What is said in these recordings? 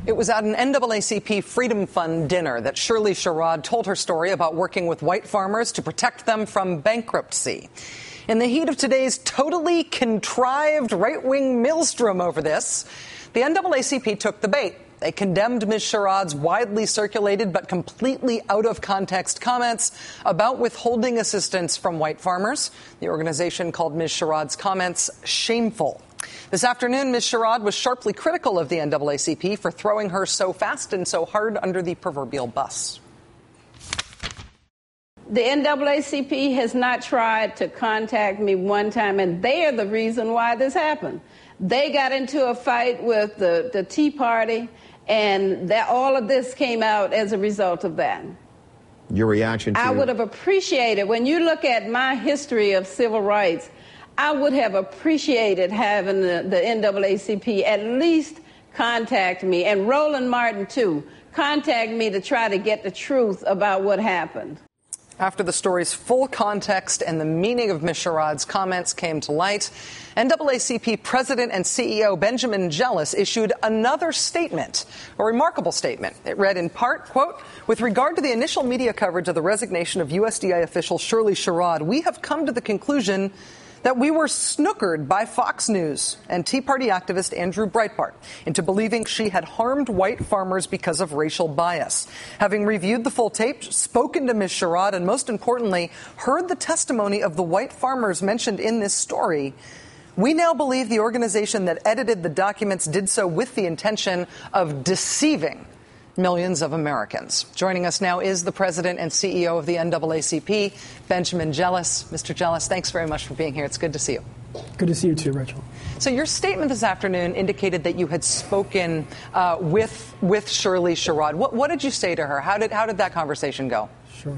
It was at an NAACP Freedom Fund dinner that Shirley Sherrod told her story about working with white farmers to protect them from bankruptcy. In the heat of today's totally contrived right-wing maelstrom over this, the NAACP took the bait. They condemned Ms. Sherrod's widely circulated but completely out-of-context comments about withholding assistance from white farmers. The organization called Ms. Sherrod's comments shameful. This afternoon, Ms. Sherrod was sharply critical of the NAACP for throwing her so fast and so hard under the proverbial bus. The NAACP has not tried to contact me one time, and they are the reason why this happened. They got into a fight with the Tea Party, and that all of this came out as a result of that. Your reaction to... I would have appreciated, when you look at my history of civil rights, I would have appreciated having the NAACP at least contact me, and Roland Martin, too, contact me to try to get the truth about what happened. After the story's full context and the meaning of Ms. Sherrod's comments came to light, NAACP President and CEO Benjamin Jealous issued another statement, a remarkable statement. It read in part, quote, "With regard to the initial media coverage of the resignation of USDA official Shirley Sherrod, we have come to the conclusion that we were snookered by Fox News and Tea Party activist Andrew Breitbart into believing she had harmed white farmers because of racial bias. Having reviewed the full tape, spoken to Ms. Sherrod, and most importantly, heard the testimony of the white farmers mentioned in this story, we now believe the organization that edited the documents did so with the intention of deceiving millions of Americans." Joining us now is the president and CEO of the NAACP, Benjamin Jealous. Mr. Jealous, thanks very much for being here. It's good to see you. Good to see you too, Rachel. So your statement this afternoon indicated that you had spoken with Shirley Sherrod. What did you say to her? How did that conversation go? Sure.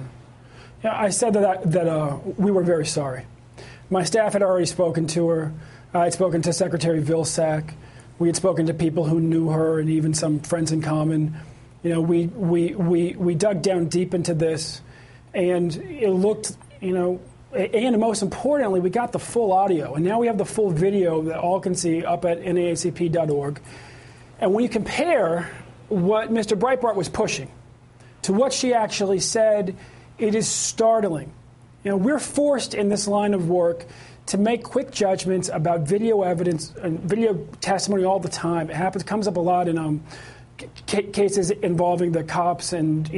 Yeah, I said that we were very sorry. My staff had already spoken to her. I had spoken to Secretary Vilsack. We had spoken to people who knew her and even some friends in common. You know, we dug down deep into this, and it looked, and most importantly, we got the full audio, and now we have the full video that all can see up at NAACP.org. And when you compare what Mr. Breitbart was pushing to what she actually said, it is startling. We're forced in this line of work to make quick judgments about video evidence and video testimony all the time. It comes up a lot in cases involving the cops and,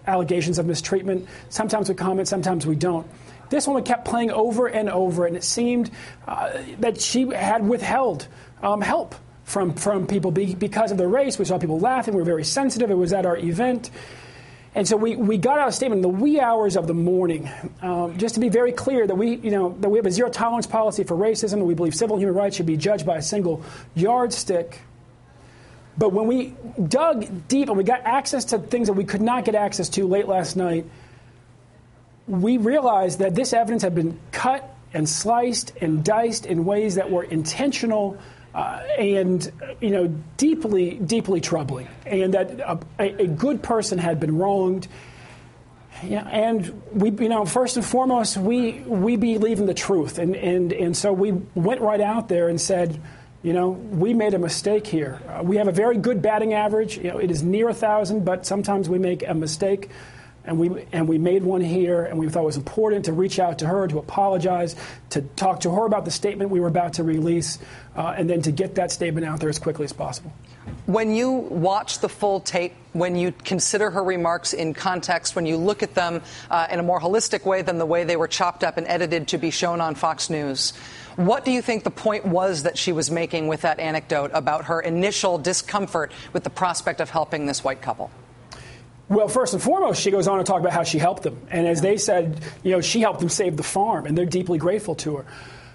allegations of mistreatment. Sometimes we comment, sometimes we don't. This one we kept playing over and over, and it seemed that she had withheld help from people because of their race. We saw people laughing. We were very sensitive. It was at our event. And so we got out a statement in the wee hours of the morning, just to be very clear that we have a zero tolerance policy for racism, and we believe civil and human rights should be judged by a single yardstick. But when we dug deep and we got access to things that we could not get access to late last night, we realized that this evidence had been cut and sliced and diced in ways that were intentional and deeply, deeply troubling, and that a good person had been wronged. And we, first and foremost, we believe in the truth, and so we went right out there and said, we made a mistake here. We have a very good batting average. It is near 1,000, but sometimes we make a mistake. And we made one here, and we thought it was important to reach out to her, to apologize, to talk to her about the statement we were about to release, and then to get that statement out there as quickly as possible. When you watch the full tape, when you consider her remarks in context, when you look at them in a more holistic way than the way they were chopped up and edited to be shown on Fox News, what do you think the point was that she was making with that anecdote about her initial discomfort with the prospect of helping this white couple? Well, first and foremost, she goes on to talk about how she helped them. And as they said, she helped them save the farm, and they're deeply grateful to her.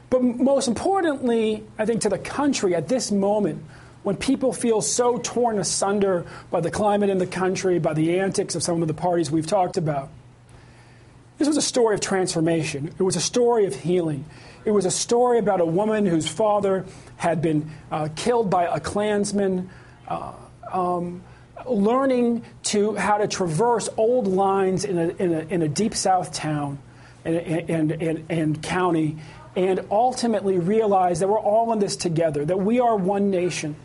But most importantly, I think to the country at this moment, when people feel so torn asunder by the climate in the country, by the antics of some of the parties we've talked about, this was a story of transformation. It was a story of healing. It was a story about a woman whose father had been killed by a Klansman, learning how to traverse old lines in a deep South town and county, and ultimately realize that we're all in this together, that we are one nation,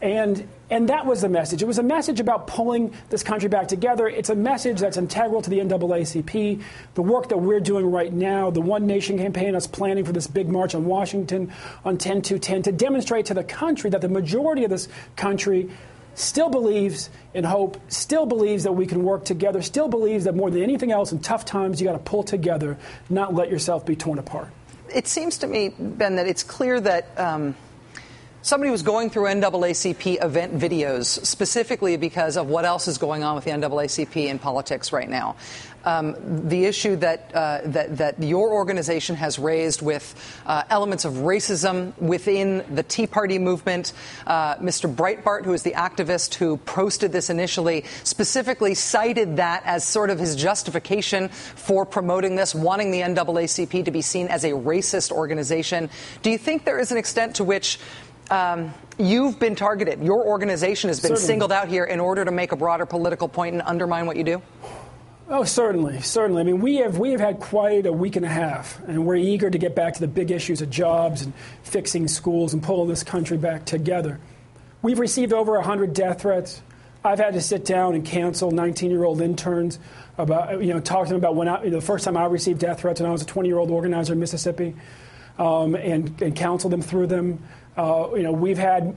And that was the message. It was a message about pulling this country back together. It's a message that's integral to the NAACP, the work that we're doing right now, the One Nation campaign, us planning for this big march on Washington on 10/2/10, to demonstrate to the country that the majority of this country still believes in hope, still believes that we can work together, still believes that more than anything else in tough times, you got to pull together, not let yourself be torn apart. It seems to me, Ben, that it's clear that somebody was going through NAACP event videos specifically because of what else is going on with the NAACP in politics right now. The issue that your organization has raised with elements of racism within the Tea Party movement. Mr. Breitbart, who is the activist who posted this initially, specifically cited that as sort of his justification for promoting this, wanting the NAACP to be seen as a racist organization. Do you think there is an extent to which you've been targeted, your organization has been singled out here in order to make a broader political point and undermine what you do? Oh, certainly. I mean, we have had quite a week and a half, and we're eager to get back to the big issues of jobs and fixing schools and pulling this country back together. We've received over 100 death threats. I've had to sit down and cancel 19-year-old interns about, talk to them about when the first time I received death threats when I was a 20-year-old organizer in Mississippi, and counsel them through them. We've had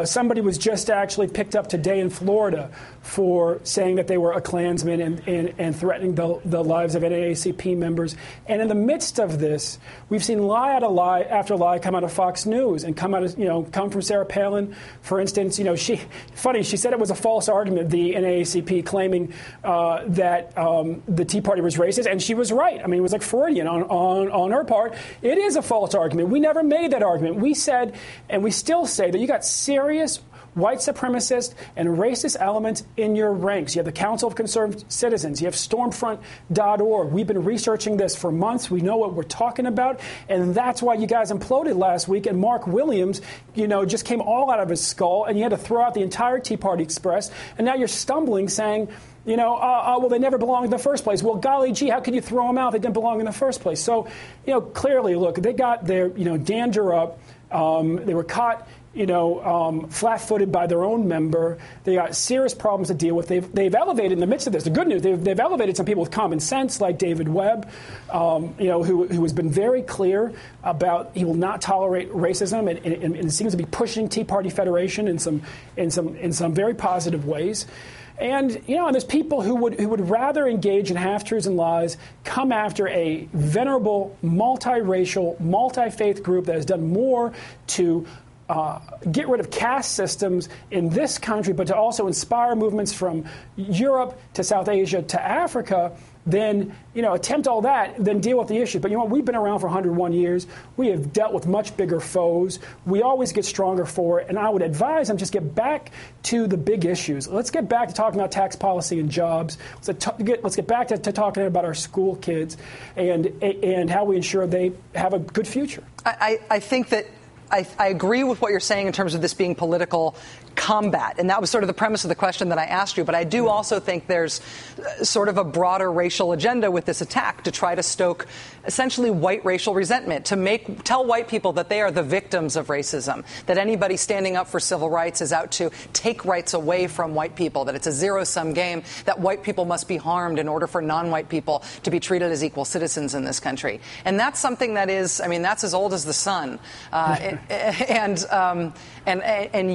somebody was just actually picked up today in Florida for saying that they were a Klansman and threatening the lives of NAACP members. And in the midst of this, we've seen lie after lie come out of Fox News and come from Sarah Palin. For instance, she said it was a false argument, the NAACP claiming that the Tea Party was racist, and she was right. I mean, it was like Freudian on her part. It is a false argument. We never made that argument. We said, and we still say, that you got serious white supremacist and racist elements in your ranks. You have the Council of Concerned Citizens. You have Stormfront.org. We've been researching this for months. We know what we're talking about. And that's why you guys imploded last week. And Mark Williams, just came all out of his skull. And you had to throw out the entire Tea Party Express. And now you're stumbling saying, well, they never belonged in the first place. Well, golly gee, how could you throw them out? They didn't belong in the first place. So, clearly, look, they got their, dander up. They were caught flat-footed by their own member. They got serious problems to deal with. They've elevated in the midst of this. The good news, they've elevated some people with common sense, like David Webb, who has been very clear about he will not tolerate racism, and seems to be pushing Tea Party Federation in some very positive ways. And there's people who would rather engage in half-truths and lies, come after a venerable, multiracial, multi-faith group that has done more to get rid of caste systems in this country, but to also inspire movements from Europe to South Asia to Africa, then, attempt all that, then deal with the issue. But we've been around for 101 years. We have dealt with much bigger foes. We always get stronger for it. And I would advise them just get back to the big issues. Let's get back to talking about tax policy and jobs. Let's get back to talking about our school kids and how we ensure they have a good future. I think that I agree with what you're saying in terms of this being political combat, and that was sort of the premise of the question that I asked you. But I do also think there's sort of a broader racial agenda with this attack to try to stoke essentially white racial resentment, to tell white people that they are the victims of racism, that anybody standing up for civil rights is out to take rights away from white people, that it's a zero-sum game, that white people must be harmed in order for non-white people to be treated as equal citizens in this country. And that's something that is, that's as old as the sun. And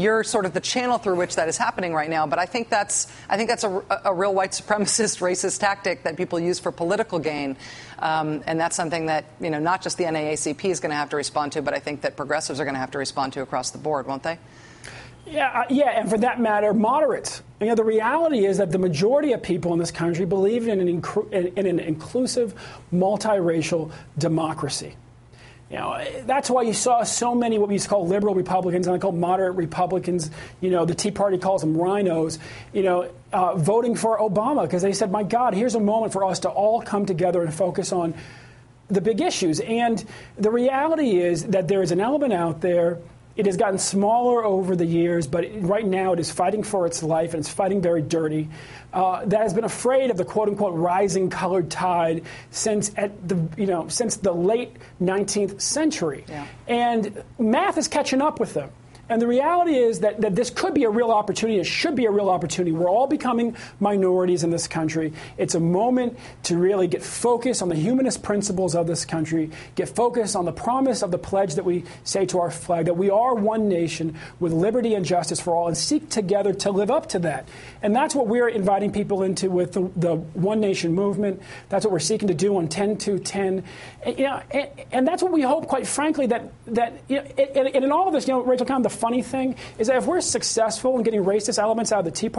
you're sort of the channel through which that is happening right now. But I think that's a real white supremacist, racist tactic that people use for political gain. And that's something that, not just the NAACP is going to have to respond to, but I think that progressives are going to have to respond to across the board, won't they? Yeah, and for that matter, moderates. The reality is that the majority of people in this country believe in an inclusive, multiracial democracy. That's why you saw so many what we used to call liberal Republicans, and I call moderate Republicans, the Tea Party calls them rhinos, voting for Obama, because they said, my God, here's a moment for us to all come together and focus on the big issues. And the reality is that there is an element out there. It has gotten smaller over the years, but right now it is fighting for its life, and it's fighting very dirty. That has been afraid of the quote-unquote rising colored tide since the late 19th century. Yeah. And math is catching up with them. And the reality is that this could be a real opportunity. It should be a real opportunity. We're all becoming minorities in this country. It's a moment to really get focused on the humanist principles of this country, get focused on the promise of the pledge that we say to our flag, that we are one nation with liberty and justice for all, and seek together to live up to that. And that's what we're inviting people into with the One Nation movement. That's what we're seeking to do on 10-2-10. And that's what we hope, quite frankly, that and in all of this, Rachel, kind of the funny thing is that if we're successful in getting racist elements out of the Tea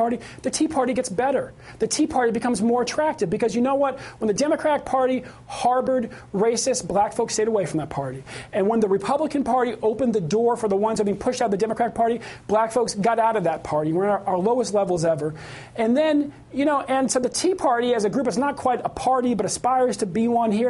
Party gets better. The Tea Party becomes more attractive because you know what? When the Democratic Party harbored racist black folks, stayed away from that party. And when the Republican Party opened the door for the ones that are being pushed out of the Democratic Party, black folks got out of that party. We're at our lowest levels ever. And then, and so the Tea Party as a group is not quite a party, but aspires to be one here.